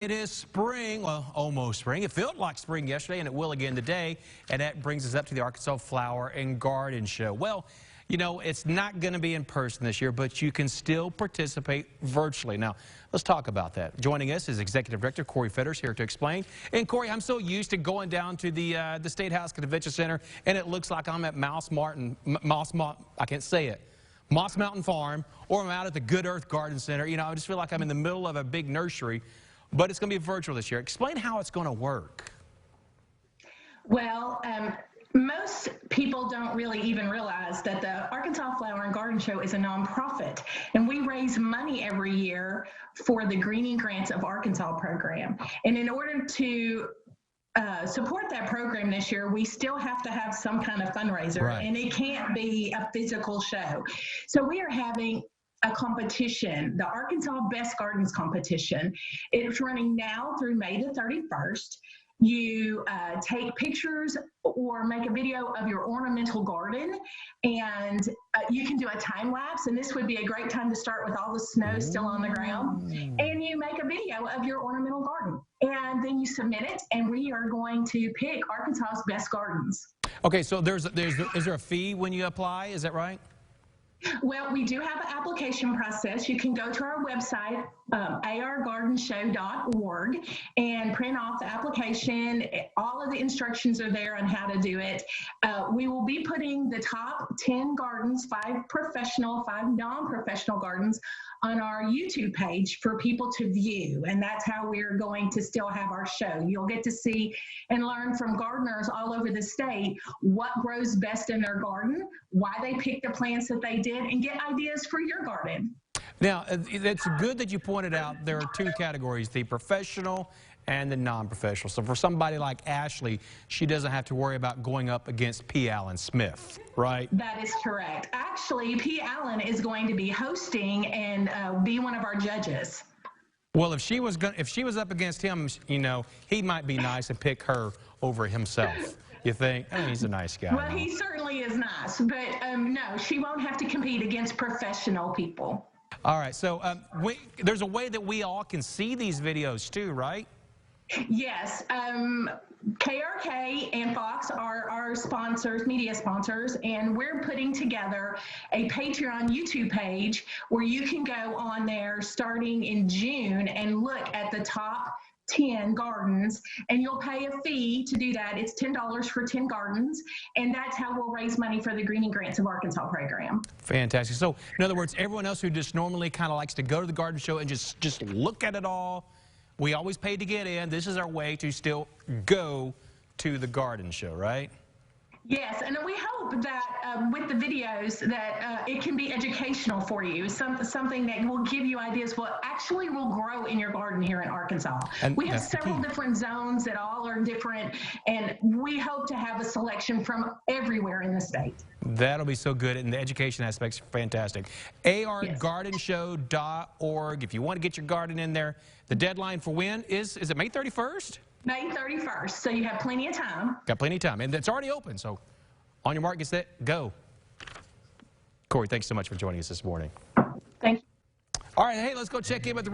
It is spring, well, almost spring. It felt like spring yesterday, and it will again today. And that brings us up to the Arkansas Flower and Garden Show. Well, you know, it's not going to be in person this year, but you can still participate virtually. Now, let's talk about that. Joining us is Executive Director Corey Fetters here to explain. And Corey, I'm so used to going down to the State House Convention Center, and it looks like I'm at Moss Mountain Farm, or I'm out at the Good Earth Garden Center. You know, I just feel like I'm in the middle of a big nursery. But it's going to be virtual this year. Explain how it's going to work. Well, most people don't really even realize that the Arkansas Flower and Garden Show is a nonprofit, and we raise money every year for the Greening Grants of Arkansas program. And in order to support that program this year, we still have to have some kind of fundraiser, right, and it can't be a physical show. So we are having a competition, the Arkansas Best Gardens competition. It's running now through May the 31st. You take pictures or make a video of your ornamental garden, and you can do a time lapse, and this would be a great time to start with all the snow still on the ground, and you make a video of your ornamental garden, and then you submit it, and we are going to pick Arkansas's best gardens. Okay, so is there a fee when you apply? Is that right? Well, we do have an application process. You can go to our website, argardenshow.org, and print off the application. All of the instructions are there on how to do it. We will be putting the top 10 gardens, 5 professional, 5 non-professional gardens, on our YouTube page for people to view, and that's how we're going to still have our show. You'll get to see and learn from gardeners all over the state what grows best in their garden, why they picked the plants that they did, and get ideas for your garden. Now, it's good that you pointed out there are 2 categories, the professional and the non-professional. So for somebody like Ashley, she doesn't have to worry about going up against P. Allen Smith, right? That is correct. Actually, P. Allen is going to be hosting and be one of our judges. Well, if she was up against him, you know, he might be nice and pick her over himself. You think? I mean, he's a nice guy. Well, he certainly is nice, but no, she won't have to compete against professional people. All right, so there's a way that we all can see these videos too, right? Yes. KRK and Fox are our sponsors, media sponsors, and we're putting together a Patreon YouTube page where you can go on there starting in June and look at the top 10 gardens, and you'll pay a fee to do that. It's $10 for 10 gardens, and that's how we'll raise money for the Greening Grants of Arkansas program. Fantastic. So, in other words, everyone else who just normally kind of likes to go to the garden show and just look at it all, we always pay to get in. This is our way to still go to the garden show, right? Yes, and we hope that with the videos that it can be educational for you, something that will give you ideas what actually will grow in your garden here in Arkansas. And we have several different zones that all are different, and we hope to have a selection from everywhere in the state. That'll be so good, and the education aspect's fantastic. argardenshow.org. If you want to get your garden in there, the deadline for when is it May 31st? May 31st, so you have plenty of time. Got plenty of time, and it's already open, so on your mark, get set, go. Corey, thanks so much for joining us this morning. Thank you. All right, hey, let's go check in with the